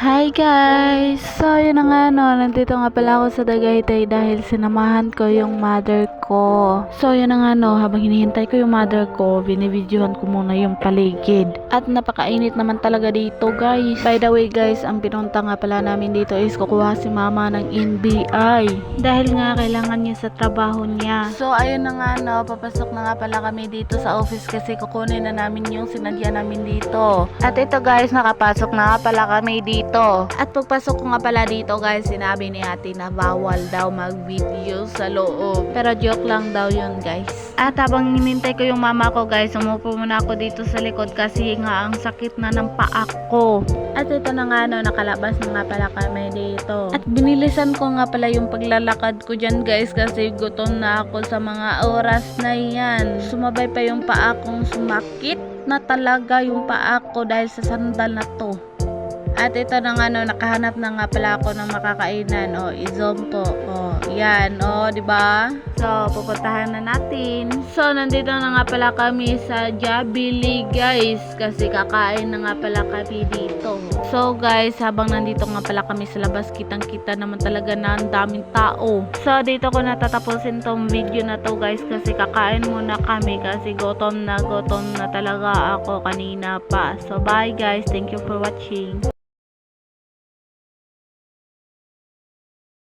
Hi guys! So yun na nga nandito nga pala ako sa Tagaytay dahil sinamahan ko yung mother ko. So yun na nga habang hinihintay ko yung mother ko, binibidyohan ko muna yung paligid. At napakainit naman talaga dito guys. By the way guys, ang pinunta nga pala namin dito is kukuha si mama ng NBI. Dahil nga kailangan niya sa trabaho niya. So ayun na nga papasok na nga pala kami dito sa office kasi kukunin na namin yung sinadya namin dito. At ito guys, nakapasok na nga pala kami dito. At pagpasok ko nga pala dito guys, sinabi ni ate na bawal daw mag-video sa loob. Pero joke lang daw yun guys. At habang hinintay ko yung mama ko guys, umupo muna ako dito sa likod kasi nga ang sakit na ng paa ko. At ito na nga nakalabas na nga pala kami dito. At binilisan ko nga pala yung paglalakad ko dyan guys kasi gutom na ako sa mga oras na yan. Sumabay pa yung paa kong sumakit na talaga yung paa ko dahil sa sandal na to. At ito na nga nakahanap na nga pala ako ng makakainan. I-zoom ko. Yan. Di ba? So, pupuntahan na natin. So, nandito na nga pala kami sa Jollibee guys. Kasi kakain na nga pala kami dito. So, guys, habang nandito nga pala kami sa labas, kitang-kita naman talaga na ang daming tao. So, dito ko natatapusin tong video na to guys. Kasi kakain muna kami. Kasi gutom na talaga ako kanina pa. So, bye guys. Thank you for watching.